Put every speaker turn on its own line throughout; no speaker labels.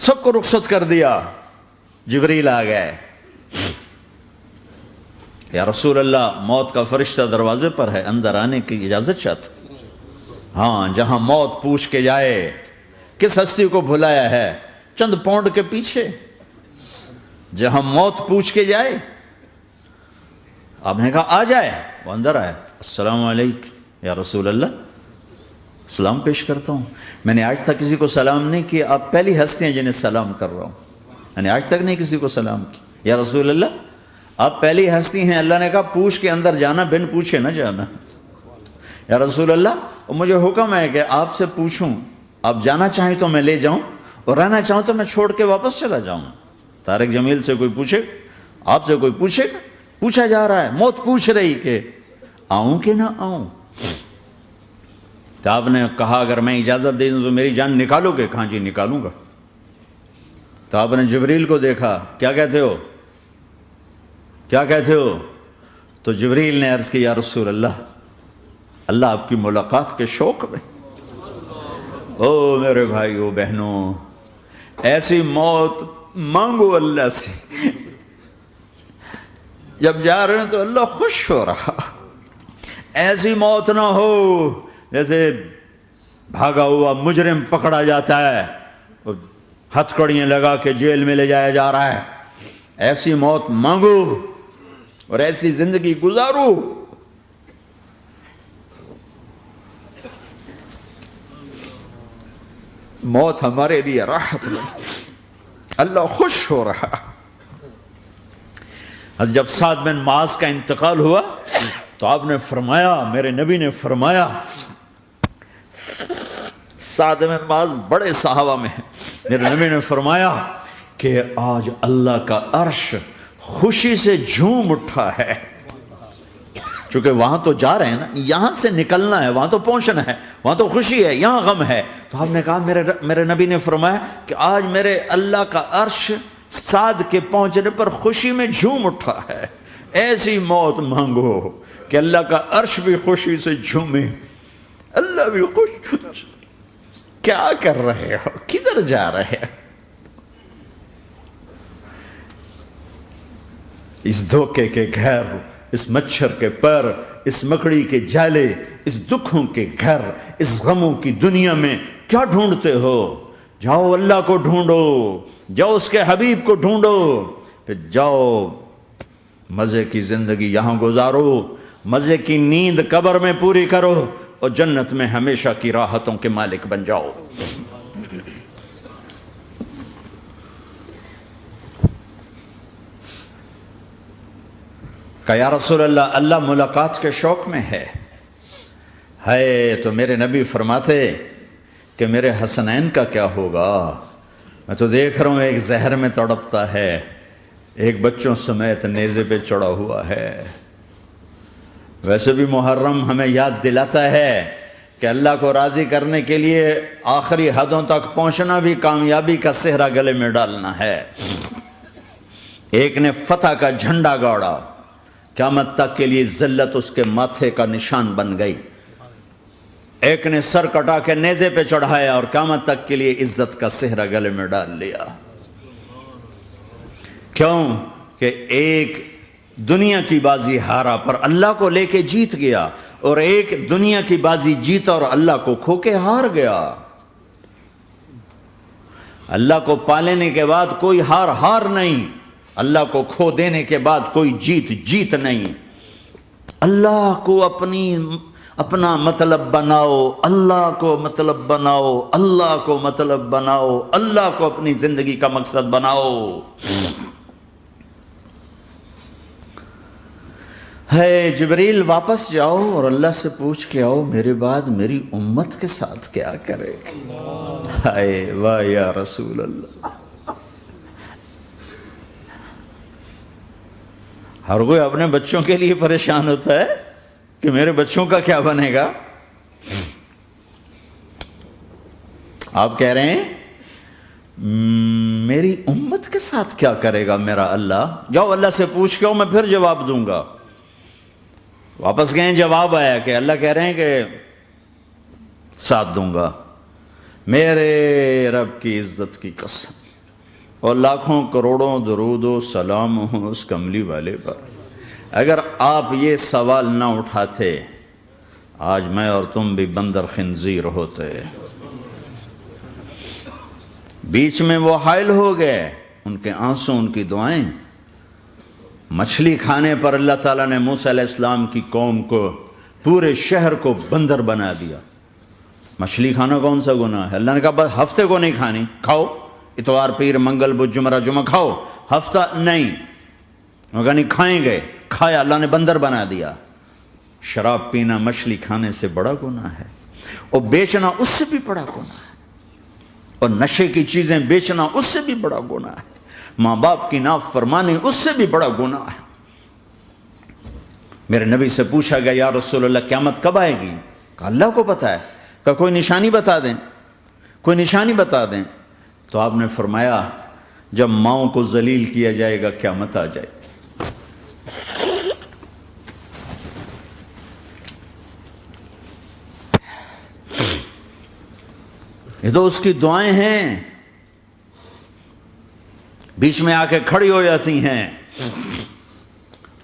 سب کو رخصت کر دیا. جبریل آ گئے. یا رسول اللہ موت کا فرشتہ دروازے پر ہے, اندر آنے کی اجازت چاہتا. ہاں, جہاں موت پوچھ کے جائے کس ہستی کو بھلایا ہے, چند پاؤنڈ کے پیچھے جہاں موت پوچھ کے جائے. آپ نے کہا آ جائے, وہ اندر آئے. السلام علیکم یا رسول اللہ, سلام پیش کرتا ہوں. میں نے آج تک کسی کو سلام نہیں کیا, آپ پہلی ہستی ہیں جنہیں سلام کر رہا ہوں. میں نے آج تک نہیں کسی کو سلام کیا. یا رسول اللہ آپ پہلی ہستی ہیں. اللہ نے کہا پوچھ کے اندر جانا, بن پوچھے نہ جانا. یا رسول اللہ مجھے حکم ہے کہ آپ سے پوچھوں, آپ جانا چاہیں تو میں لے جاؤں, اور رہنا چاہوں تو میں چھوڑ کے واپس چلا جاؤں. طارق جمیل سے کوئی پوچھے, آپ سے کوئی پوچھے, پوچھا جا رہا ہے, موت پوچھ رہی کہ آؤں کہ نہ آؤں. تو آپ نے کہا اگر میں اجازت دے دوں تو میری جان نکالو گے؟ کہاں جی نکالوں گا. تو آپ نے جبریل کو دیکھا, کیا کہتے ہو, کیا کہتے ہو؟ تو جبریل نے عرض کی یا رسول اللہ, اللہ آپ کی ملاقات کے شوق میں. او میرے بھائیو بہنوں, ایسی موت مانگو اللہ سے. جب جا رہے ہیں تو اللہ خوش ہو رہا. ایسی موت نہ ہو جیسے بھاگا ہوا مجرم پکڑا جاتا ہے, ہتھ کڑیاں لگا کے جیل میں لے جایا جا رہا ہے. ایسی موت مانگو اور ایسی زندگی گزارو. موت ہمارے لیے راحت نہیں, اللہ خوش ہو رہا. جب سعد بن معاذ کا انتقال ہوا تو آپ نے فرمایا, میرے نبی نے فرمایا, سعد بن معاذ بڑے صحابہ میں ہیں, میرے نبی نے فرمایا کہ آج اللہ کا عرش خوشی سے جھوم اٹھا ہے. چونکہ وہاں تو جا رہے ہیں نا, یہاں سے نکلنا ہے, وہاں تو پہنچنا ہے, وہاں تو خوشی ہے, یہاں غم ہے. تو آپ نے کہا, میرے نبی نے فرمایا کہ آج میرے اللہ کا عرش سعد کے پہنچنے پر خوشی میں جھوم اٹھا ہے. ایسی موت مانگو کہ اللہ کا عرش بھی خوشی سے جھومے, اللہ بھی خوش. کیا کر رہے ہو, کدھر جا رہے ہو؟ اس دھوکے کے گھر, اس مچھر کے پر, اس مکڑی کے جالے, اس دکھوں کے گھر, اس غموں کی دنیا میں کیا ڈھونڈتے ہو؟ جاؤ اللہ کو ڈھونڈو, جاؤ اس کے حبیب کو ڈھونڈو, پھر جاؤ مزے کی زندگی یہاں گزارو, مزے کی نیند قبر میں پوری کرو, اور جنت میں ہمیشہ کی راحتوں کے مالک بن جاؤ. کہ یا رسول اللہ, اللہ ملاقات کے شوق میں ہے. تو میرے نبی فرماتے کہ میرے حسنین کا کیا ہوگا؟ میں تو دیکھ رہا ہوں ایک زہر میں تڑپتا ہے, ایک بچوں سمیت نیزے پہ چڑھا ہوا ہے. ویسے بھی محرم ہمیں یاد دلاتا ہے کہ اللہ کو راضی کرنے کے لیے آخری حدوں تک پہنچنا بھی کامیابی کا صحرا گلے میں ڈالنا ہے. ایک نے فتح کا جھنڈا گاڑا, قیامت تک کے لیے ذلت اس کے ماتھے کا نشان بن گئی. ایک نے سر کٹا کے نیزے پہ چڑھایا اور قیامت تک کے لیے عزت کا صحرا گلے میں ڈال لیا. کیوں کہ ایک دنیا کی بازی ہارا پر اللہ کو لے کے جیت گیا, اور ایک دنیا کی بازی جیتا اور اللہ کو کھو کے ہار گیا. اللہ کو پا لینے کے بعد کوئی ہار نہیں, اللہ کو کھو دینے کے بعد کوئی جیت نہیں. اللہ کو اپنا مطلب بناؤ, اللہ کو مطلب بناؤ, اللہ کو مطلب بناؤ, اللہ کو اپنی زندگی کا مقصد بناؤ. ہے جبریل واپس جاؤ اور اللہ سے پوچھ کے آؤ میرے بعد میری امت کے ساتھ کیا کرے. ہائے واہ یا رسول اللہ. ہر کوئی اپنے بچوں کے لیے پریشان ہوتا ہے کہ میرے بچوں کا کیا بنے گا. آپ کہہ رہے ہیں میری امت کے ساتھ کیا کرے گا میرا اللہ. جاؤ اللہ سے پوچھ کے آؤ, میں پھر جواب دوں گا. واپس گئے, جواب آیا کہ اللہ کہہ رہے ہیں کہ ساتھ دوں گا. میرے رب کی عزت کی قسم, اور لاکھوں کروڑوں درود و سلام ہوں اس کملی والے پر۔ اگر آپ یہ سوال نہ اٹھاتے آج میں اور تم بھی بندر خنزیر ہوتے۔ بیچ میں وہ حائل ہو گئے، ان کے آنسو، ان کی دعائیں۔ مچھلی کھانے پر اللہ تعالیٰ نے موسیٰ علیہ السلام کی قوم کو، پورے شہر کو بندر بنا دیا۔ مچھلی کھانا کون سا گناہ ہے؟ اللہ نے کہا بس ہفتے کو نہیں کھانی، کھاؤ، اتوار پیر منگل بدھ جمعہ جمعہ کھاؤ، ہفتہ نہیں۔ وہ کہا نہیں کھائیں گے، کھایا، اللہ نے بندر بنا دیا۔ شراب پینا مچھلی کھانے سے بڑا گناہ ہے، اور بیچنا اس سے بھی بڑا گناہ ہے، اور نشے کی چیزیں بیچنا اس سے بھی بڑا گناہ ہے، ماں باپ کی نافرمانی اس سے بھی بڑا گناہ ہے۔ میرے نبی سے پوچھا گیا یا رسول اللہ قیامت کب آئے گی؟ کہا اللہ کو پتہ ہے۔ کہا کوئی نشانی بتا دیں، کوئی نشانی بتا دیں۔ تو آپ نے فرمایا جب ماؤں کو ذلیل کیا جائے گا قیامت آ جائے گی۔ یہ تو اس کی دعائیں ہیں، بیچ میں آ کے کھڑی ہو جاتی ہیں۔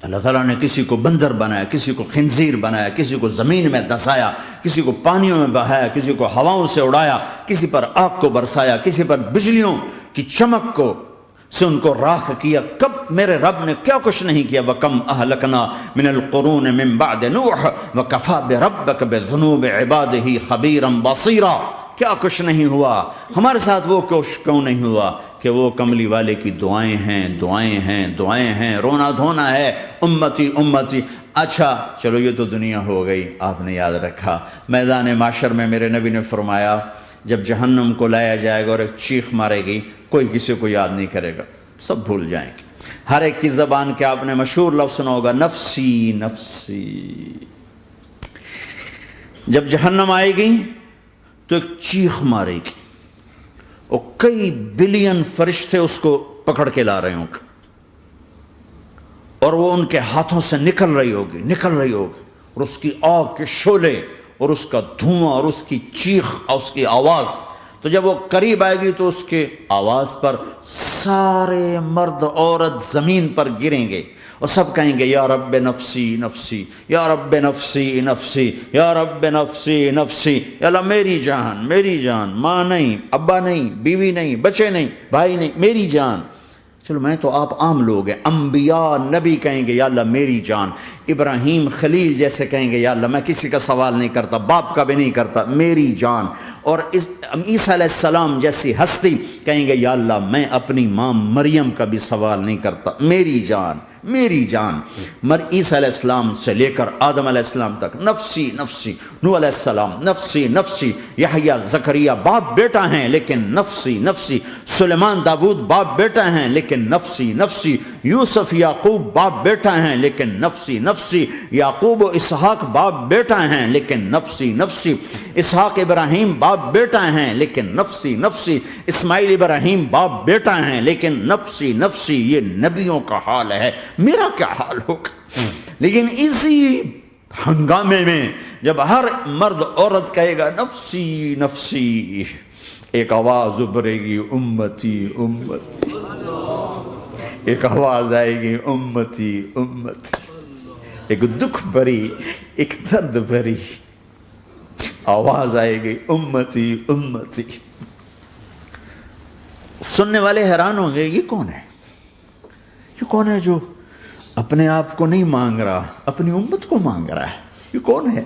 اللہ تعالیٰ نے کسی کو بندر بنایا، کسی کو خنزیر بنایا، کسی کو زمین میں دسایا، کسی کو پانیوں میں بہایا، کسی کو ہواؤں سے اڑایا، کسی پر آگ کو برسایا، کسی پر بجلیوں کی چمک کو سے ان کو راکھ کیا۔ کب میرے رب نے کیا کچھ نہیں کیا۔ وَكَمْ أَهْلَكْنَا مِنَ الْقُرُونِ مِنْ بَعْدِ نُوحٍ وَكَفَى بِرَبِّكَ بِذُنُوبِ عِبَادِهِ خَبِيرًا بَصِيرًا۔ کیا کچھ نہیں ہوا ہمارے ساتھ، وہ کچھ کیوں نہیں ہوا کہ وہ کملی والے کی دعائیں ہیں، دعائیں ہیں، دعائیں ہیں، رونا دھونا ہے، امتی امتی۔ اچھا چلو یہ تو دنیا ہو گئی، آپ نے یاد رکھا میدان معاشر میں میرے نبی نے فرمایا جب جہنم کو لایا جائے گا اور ایک چیخ مارے گی، کوئی کسی کو یاد نہیں کرے گا، سب بھول جائیں گے۔ ہر ایک کی زبان کے آپ نے مشہور لفظ سنا ہوگا نفسی نفسی۔ جب جہنم آئے گی تو ایک چیخ مارے گی، اور کئی بلین فرشتے اس کو پکڑ کے لا رہے ہوں گے، اور وہ ان کے ہاتھوں سے نکل رہی ہوگی، اور اس کی آگ کے شعلے اور اس کا دھواں اور اس کی چیخ اور اس کی آواز۔ تو جب وہ قریب آئے گی تو اس کے آواز پر سارے مرد عورت زمین پر گریں گے، اور سب کہیں گے یا رب نفسی نفسی، یا رب نفسی نفسی، یا رب نفسی نفسی۔ یا اللہ میری جان، میری جان، ماں نہیں، ابا نہیں، بیوی نہیں، بچے نہیں، بھائی نہیں، میری جان۔ چلو میں تو آپ عام لوگ ہیں، انبیاء نبی کہیں گے یا اللہ میری جان، ابراہیم خلیل جیسے کہیں گے یا اللہ میں کسی کا سوال نہیں کرتا، باپ کا بھی نہیں کرتا، میری جان۔ اور عیسیٰ علیہ السلام جیسی ہستی کہیں گے یا اللہ میں اپنی ماں مریم کا بھی سوال نہیں کرتا، میری جان، میری جان۔ عیسیٰ علیہ السلام سے لے کر آدم علیہ السلام تک نفسی نفسی، نوح علیہ السلام نفسی نفسی، یحییٰ زکریا باپ بیٹا ہیں لیکن نفسی نفسی، سلیمان داؤد باپ بیٹا ہیں لیکن نفسی نفسی، یوسف یعقوب باپ بیٹا ہیں لیکن نفسی نفسی، یعقوب و اسحاق باپ بیٹا ہیں لیکن نفسی نفسی، اسحاق ابراہیم باپ بیٹا ہیں لیکن نفسی نفسی، اسماعیل ابراہیم باپ بیٹا ہیں لیکن نفسی نفسی۔ یہ نبیوں کا حال ہے، میرا کیا حال ہوگا؟ لیکن اسی ہنگامے میں جب ہر مرد عورت کہے گا نفسی نفسی، ایک آواز ابھرے گی امتی امتی، ایک آواز آئے گی امتی امتی، ایک دکھ بھری، ایک درد بھری آواز آئے گی امتی امتی۔ سننے والے حیران ہوں گے یہ کون ہے، یہ کون ہے جو اپنے آپ کو نہیں مانگ رہا، اپنی امت کو مانگ رہا ہے، یہ کون ہے؟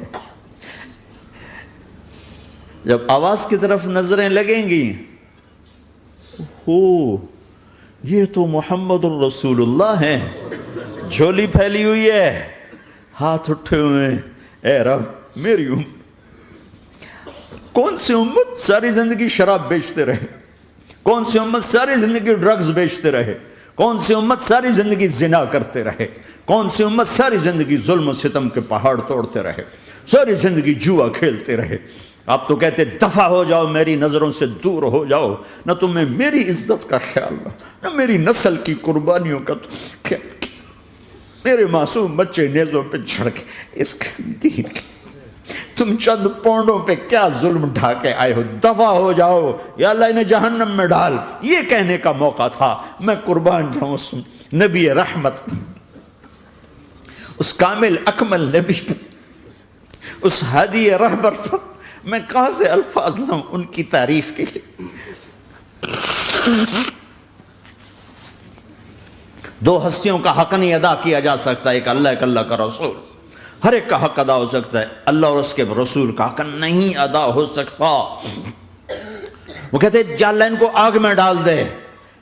جب آواز کی طرف نظریں لگیں گی، یہ تو محمد الرسول اللہ ہے، جھولی پھیلی ہوئی ہے، ہاتھ اٹھے ہوئے ہیں، اے رب میری امت۔ کون سی امت ساری زندگی شراب بیچتے رہے، کون سی امت ساری زندگی ڈرگز بیچتے رہے، کون سی امت ساری زندگی زنا کرتے رہے، کون سی امت ساری زندگی ظلم و ستم کے پہاڑ توڑتے رہے، ساری زندگی جوا کھیلتے رہے۔ آپ تو کہتے دفع ہو جاؤ، میری نظروں سے دور ہو جاؤ، نہ تمہیں میری عزت کا خیال نہ میری نسل کی قربانیوں کا خیال، میرے معصوم بچے نیزوں پہ چڑھ کے اس کے دین تم چند پونڈوں پہ کیا ظلم ڈھا کے آئے ہو، دفع ہو جاؤ یا اللہ انہیں جہنم میں ڈال، یہ کہنے کا موقع تھا۔ میں قربان جاؤں اس نبی رحمت، اس کامل اکمل نبی پر، اس ہادی رہبر پر میں کہاں سے الفاظ لوں ان کی تعریف کے لیے۔ دو ہستیوں کا حق نہیں ادا کیا جا سکتا، ایک اللہ کا رسول۔ ہر ایک کا حق ادا ہو سکتا ہے، اللہ اور اس کے رسول کا حق نہیں ادا ہو سکتا۔ وہ کہتے ہیں یا اللہ ان کو آگ میں ڈال دے۔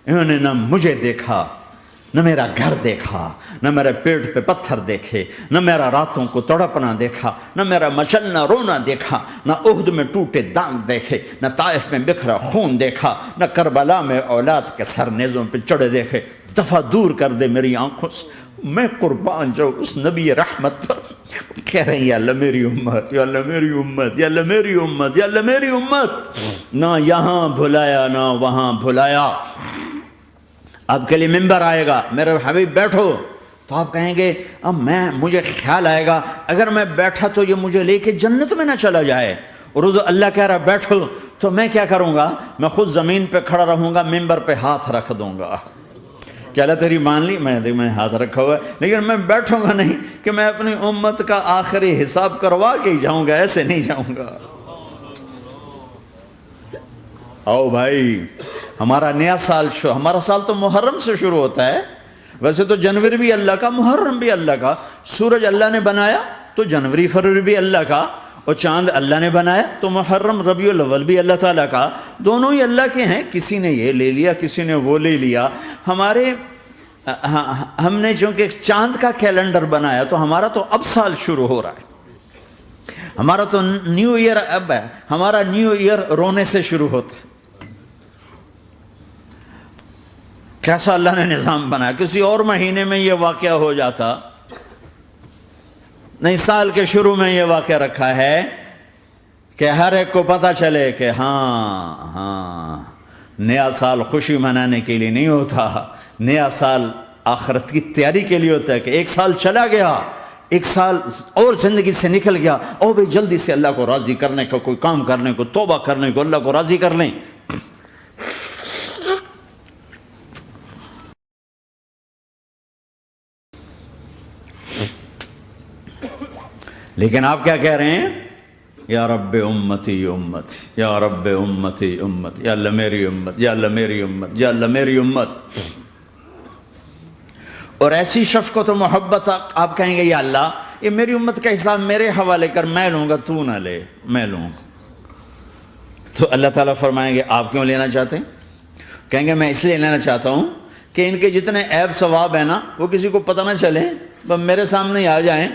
انہوں نے نہ مجھے دیکھا، نہ میرا گھر دیکھا، نہ میرے پیٹ پہ پتھر دیکھے، نہ میرا راتوں کو تڑپنا دیکھا، نہ میرا مچلنا رونا دیکھا، نہ احد میں ٹوٹے دانت دیکھے، نہ طائف میں بکھرا خون دیکھا، نہ کربلا میں اولاد کے سر نیزوں پہ چڑھے دیکھے۔ دفعہ دور کر دے میری آنکھوں سے، میں قربان جاؤں اس نبی رحمت پر۔ کہہ رہے ہیں یا اللہ میری امت، یا اللہ میری امت، یا اللہ میری امت، یا اللہ میری امت۔ نہ یہاں بھلایا نہ وہاں بھلایا۔ آپ کے لیے ممبر آئے گا، میرے حبیب بیٹھو، تو آپ کہیں گے اب مجھے خیال آئے گا اگر میں بیٹھا تو یہ مجھے لے کے جنت میں نہ چلا جائے، اور اللہ کہہ رہا بیٹھو تو میں کیا کروں گا؟ میں خود زمین پہ کھڑا رہوں گا، ممبر پہ ہاتھ رکھ دوں گا کہ اللہ تیری مان لی، میں ہاتھ رکھا ہوا ہے، لیکن میں بیٹھوں گا نہیں کہ میں اپنی امت کا آخری حساب کروا کے ہی جاؤں گا، ایسے نہیں جاؤں گا۔ آؤ بھائی، ہمارا نیا سال ہمارا سال تو محرم سے شروع ہوتا ہے، ویسے تو جنوری بھی اللہ کا، محرم بھی اللہ کا، سورج اللہ نے بنایا تو جنوری فروری بھی اللہ کا، اور چاند اللہ نے بنایا تو محرم ربیع الاول بھی اللہ تعالیٰ کا، دونوں ہی اللہ کے ہیں۔ کسی نے یہ لے لیا، کسی نے وہ لے لیا۔ ہم نے چونکہ چاند کا کیلنڈر بنایا تو ہمارا تو اب سال شروع ہو رہا ہے، ہمارا تو نیو ایئر اب ہے، ہمارا نیو ایئر رونے سے شروع ہوتا ہے۔ کیسا اللہ نے نظام بنایا، کسی اور مہینے میں یہ واقعہ ہو جاتا، نہیں سال کے شروع میں یہ واقعہ رکھا ہے کہ ہر ایک کو پتہ چلے کہ ہاں نیا سال خوشی منانے کے لیے نہیں ہوتا، نیا سال آخرت کی تیاری کے لیے ہوتا ہے کہ ایک سال چلا گیا، ایک سال اور زندگی سے نکل گیا، او بھئی جلدی سے اللہ کو راضی کرنے کا کوئی کام کرنے کو، توبہ کرنے کو، اللہ کو راضی کر لیں۔ لیکن آپ کیا کہہ رہے ہیں؟ یا رب امتی امتی، یا رب امتی امتی، یا اللہ میری امت، یا اللہ میری امت، یا اللہ میری امت۔ اور ایسی شفقت و محبت آپ کہیں گے یا اللہ یہ میری امت کا حساب میرے حوالے کر، میں لوں گا، تو نہ لے، میں لوں گا۔ تو اللہ تعالیٰ فرمائیں گے آپ کیوں لینا چاہتے ہیں؟ کہیں گے میں اس لیے لینا چاہتا ہوں کہ ان کے جتنے عیب ثواب ہیں نا وہ کسی کو پتہ نہ چلے، بس میرے سامنے ہی آ جائیں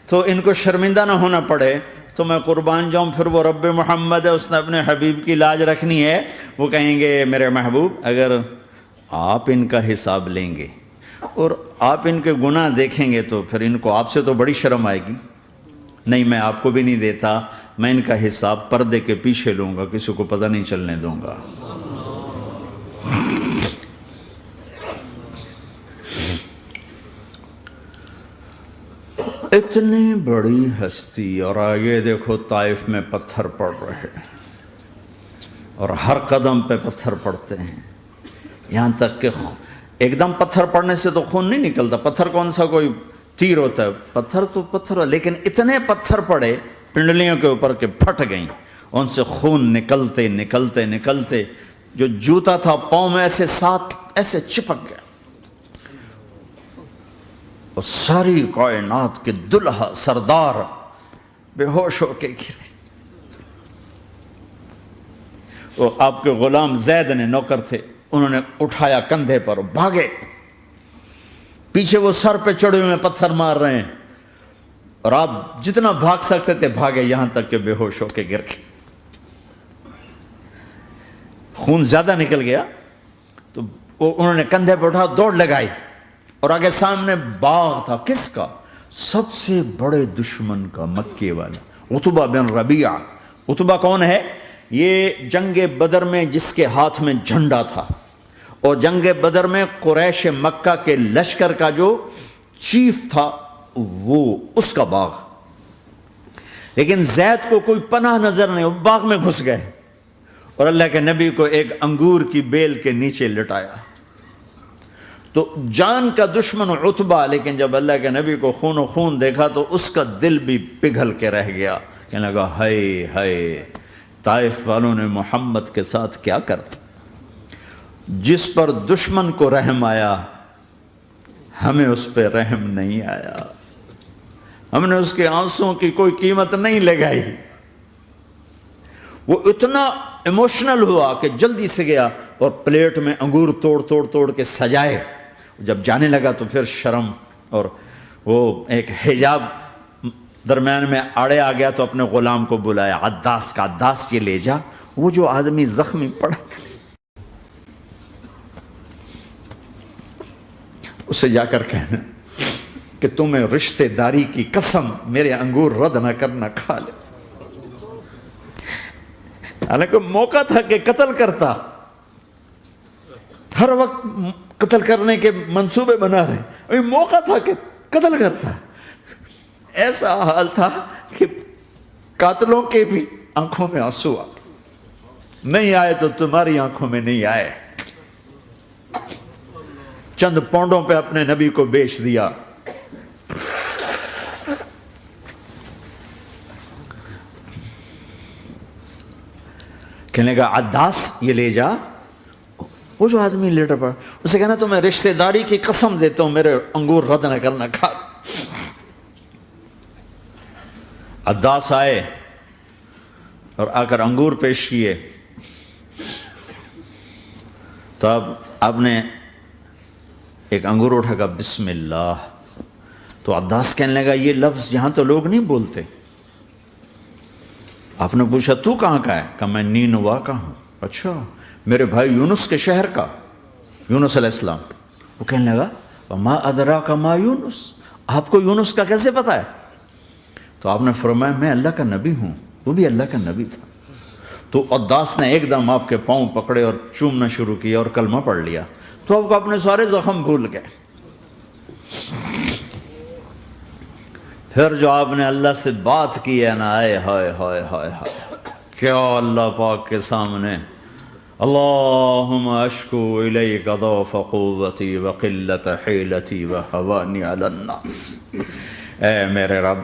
تو ان کو شرمندہ نہ ہونا پڑے، تو میں قربان جاؤں۔ پھر وہ رب محمد ہے، اس نے اپنے حبیب کی لاج رکھنی ہے، وہ کہیں گے میرے محبوب اگر آپ ان کا حساب لیں گے اور آپ ان کے گناہ دیکھیں گے تو پھر ان کو آپ سے تو بڑی شرم آئے گی، نہیں میں آپ کو بھی نہیں دیتا، میں ان کا حساب پردے کے پیچھے لوں گا، کسی کو پتہ نہیں چلنے دوں گا۔ اتنی بڑی ہستی، اور آگے دیکھو طائف میں پتھر پڑ رہے ہیں، اور ہر قدم پہ پتھر پڑتے ہیں، یہاں تک کہ ایک دم پتھر پڑنے سے تو خون نہیں نکلتا، پتھر کون سا کوئی تیر ہوتا ہے، پتھر تو پتھر، لیکن اتنے پتھر پڑے پنڈلیوں کے اوپر کہ پھٹ گئیں، ان سے خون نکلتے نکلتے نکلتے جو جوتا تھا پاؤں میں ایسے ساتھ ایسے چپک گیا، اور ساری کائنات کے دلہا سردار بے ہوش ہو کے گرے۔ وہ آپ کے غلام زید نے نوکر تھے، انہوں نے اٹھایا کندھے پر، بھاگے، پیچھے وہ سر پہ چڑھے ہوئے پتھر مار رہے ہیں، اور آپ جتنا بھاگ سکتے تھے بھاگے، یہاں تک کہ بے ہوش ہو کے گر گئے۔ خون زیادہ نکل گیا تو انہوں نے کندھے پہ اٹھا دوڑ لگائی، اور آگے سامنے باغ تھا، کس کا؟ سب سے بڑے دشمن کا، مکے والا عتبہ بن ربیعہ۔ عتبہ کون ہے؟ یہ جنگ بدر میں جس کے ہاتھ میں جھنڈا تھا، اور جنگ بدر میں قریش مکہ کے لشکر کا جو چیف تھا وہ، اس کا باغ۔ لیکن زید کو کوئی پناہ نظر نہیں، وہ باغ میں گھس گئے اور اللہ کے نبی کو ایک انگور کی بیل کے نیچے لٹایا۔ تو جان کا دشمن عتبہ، لیکن جب اللہ کے نبی کو خون و خون دیکھا تو اس کا دل بھی پگھل کے رہ گیا، کہنے لگا ہائے ہائے، طائف والوں نے محمد کے ساتھ کیا کرتا۔ جس پر دشمن کو رحم آیا ہمیں اس پہ رحم نہیں آیا، ہم نے اس کے آنسوں کی کوئی قیمت نہیں لگائی۔ وہ اتنا ایموشنل ہوا کہ جلدی سے گیا اور پلیٹ میں انگور توڑ کے سجائے۔ جب جانے لگا تو پھر شرم اور وہ ایک حجاب درمیان میں آڑے آ گیا، تو اپنے غلام کو بلایا، عداس کا، عداس یہ لے جا وہ جو آدمی زخمی پڑا اسے جا کر کہنا کہ تمہیں رشتے داری کی قسم میرے انگور رد نہ کرنا، کھا لے۔ حالانکہ موقع تھا کہ قتل کرتا، ہر وقت قتل کرنے کے منصوبے بنا رہے، ابھی موقع تھا کہ قتل کرتا۔ ایسا حال تھا کہ قاتلوں کے بھی آنکھوں میں آنسو آ نہیں آئے تو تمہاری آنکھوں میں نہیں آئے۔ چند پونڈوں پہ اپنے نبی کو بیچ دیا۔ کہنے کا عداس یہ لے جا، وہ جو آدمی لیٹر پڑا، اسے کہنا تو میں رشتہ داری کی قسم دیتا ہوں میرے انگور رد نہ کرنا، کھا۔ عداس آئے اور آ کر انگور پیش کیے، تو اب آپ نے ایک انگور اٹھا کر بسم اللہ، تو عداس کہنے لگا یہ لفظ یہاں تو لوگ نہیں بولتے۔ آپ نے پوچھا تو کہاں کا ہے؟ کہا میں نینوا کا ہوں۔ اچھا، میرے بھائی یونس کے شہر کا، یونس علیہ السلام۔ وہ کہنے لگا وما ادراک ما یونس، آپ کو یونس کا کیسے پتا ہے؟ تو آپ نے فرمایا میں اللہ کا نبی ہوں، وہ بھی اللہ کا نبی تھا۔ تو عداس نے ایک دم آپ کے پاؤں پکڑے اور چومنا شروع کیا اور کلمہ پڑھ لیا، تو آپ کو اپنے سارے زخم بھول گئے۔ پھر جو آپ نے اللہ سے بات کی ہے نا، آئے ہائے ہائے ہائے ہائے، کیا اللہ پاک کے سامنے اللہم اشکو الیک ضعف قوتی وقلت حیلتی وہوانی علی الناس، اے میرے رب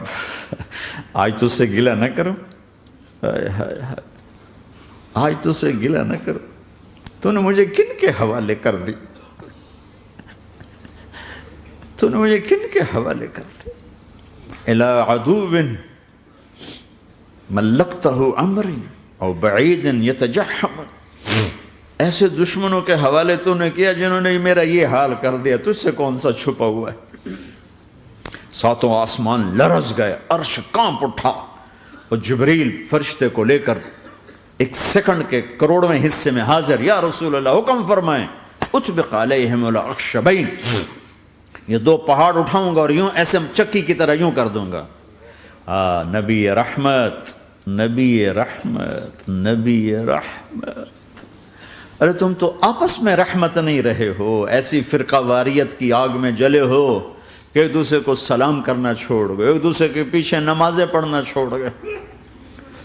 آج تجھ سے گلہ نہ کروں، آج تجھ سے گلہ نہ کروں، تو نے مجھے کن کے حوالے کر دی، تو نے مجھے کن کے حوالے کر دی، الی عدو ملکتہ امری او بعید یتجحم، ایسے دشمنوں کے حوالے تو نے کیا جنہوں نے میرا یہ حال کر دیا، تجھ سے کون سا چھپا ہوا ہے۔ ساتوں آسمان لرز گئے، عرش کانپ اٹھا، اور جبریل فرشتے کو لے کر ایک سیکنڈ کے کروڑویں حصے میں حاضر، یا رسول اللہ حکم فرمائیں اطبق علیہم الاخشبین، یہ دو پہاڑ اٹھاؤں گا اور یوں ایسے چکی کی طرح یوں کر دوں گا۔ نبی رحمت، نبی رحمت، نبی رحمت۔ ارے تم تو آپس میں رحمت نہیں رہے ہو، ایسی فرقہ واریت کی آگ میں جلے ہو کہ ایک دوسرے کو سلام کرنا چھوڑ گئے، ایک دوسرے کے پیچھے نمازیں پڑھنا چھوڑ گئے،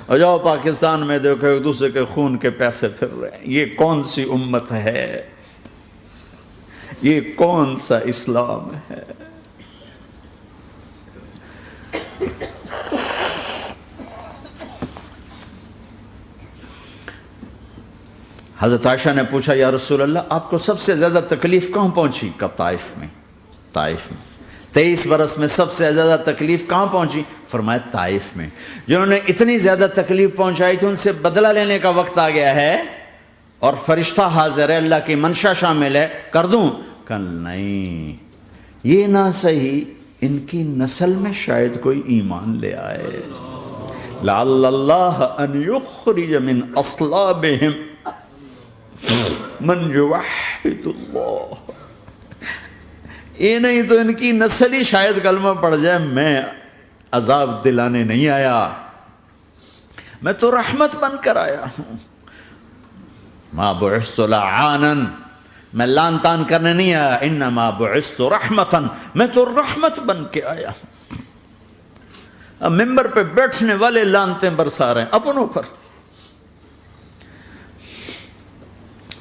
اور جاؤ پاکستان میں دیکھو ایک دوسرے کے خون کے پیسے پھر رہے ہیں۔ یہ کون سی امت ہے؟ یہ کون سا اسلام ہے؟ حضرت عائشہ نے پوچھا یا رسول اللہ آپ کو سب سے زیادہ تکلیف کہاں پہنچی؟ کہا طائف میں، طائف میں۔ 23 برس میں سب سے زیادہ تکلیف کہاں پہنچی؟ فرمایا طائف میں۔ جنہوں نے اتنی زیادہ تکلیف پہنچائی تھی ان سے بدلہ لینے کا وقت آ گیا ہے، اور فرشتہ حاضر ہے، اللہ کی منشا شامل ہے، کر دوں؟ کہ نہیں، یہ نہ صحیح، ان کی نسل میں شاید کوئی ایمان لے آئے، لعل اللہ ان یخرج من اصلابہم من یوحد اللہ، یہ نہیں تو ان کی نسل ہی شاید کلمہ پڑ جائے۔ میں عذاب دلانے نہیں آیا، میں تو رحمت بن کر آیا ہوں۔ ما بعثت لعانا، میں لان تان کرنے نہیں آیا، انما بعثت رحمتا، میں تو رحمت بن کے آیا ہوں۔ اب ممبر پہ بیٹھنے والے لانتیں برسا رہے ہیں اپنوں پر.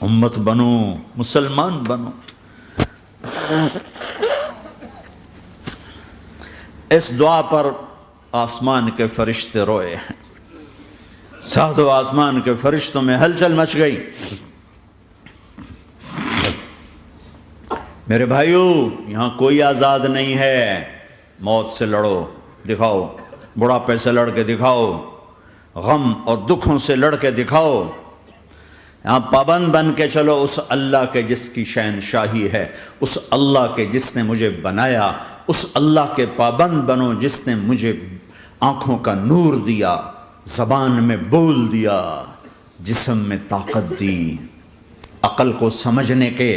امت بنو، مسلمان بنو. اس دعا پر آسمان کے فرشتے روئے ہیں. ساتوں آسمان کے فرشتوں میں ہلچل مچ گئی. میرے بھائیو، یہاں کوئی آزاد نہیں ہے. موت سے لڑو، دکھاؤ. بڑھاپے سے لڑ کے دکھاؤ. غم اور دکھوں سے لڑ کے دکھاؤ. یہاں پابند بن کے چلو اس اللہ کے جس کی شہنشاہی ہے، اس اللہ کے جس نے مجھے بنایا. اس اللہ کے پابند بنو جس نے مجھے آنکھوں کا نور دیا، زبان میں بول دیا، جسم میں طاقت دی، عقل کو سمجھنے کے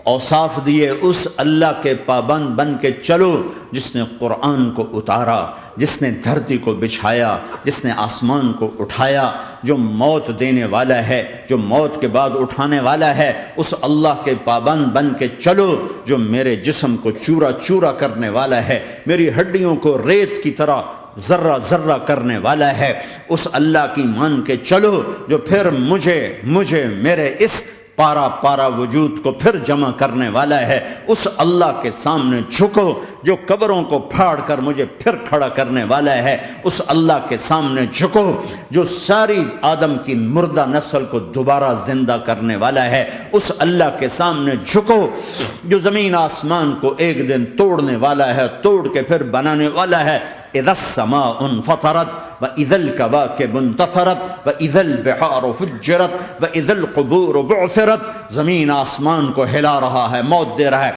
اوصاف دیے. اس اللہ کے پابند بن کے چلو جس نے قرآن کو اتارا، جس نے دھرتی کو بچھایا، جس نے آسمان کو اٹھایا، جو موت دینے والا ہے، جو موت کے بعد اٹھانے والا ہے. اس اللہ کے پابند بن کے چلو جو میرے جسم کو چورا چورا کرنے والا ہے، میری ہڈیوں کو ریت کی طرح ذرہ ذرہ کرنے والا ہے. اس اللہ کی مان کے چلو جو پھر مجھے میرے اس پارا پارا وجود کو پھر جمع کرنے والا ہے. اس اللہ کے سامنے جھکو جو قبروں کو پھاڑ کر مجھے پھر کھڑا کرنے والا ہے. اس اللہ کے سامنے جھکو جو ساری آدم کی مردہ نسل کو دوبارہ زندہ کرنے والا ہے. اس اللہ کے سامنے جھکو جو زمین آسمان کو ایک دن توڑنے والا ہے، توڑ کے پھر بنانے والا ہے. اذا السماء انفطرت واذا الكواكب انتثرت واذا البحار فجرت واذا القبور بعثرت. زمین آسمان کو ہلا رہا ہے، موت دے رہا ہے.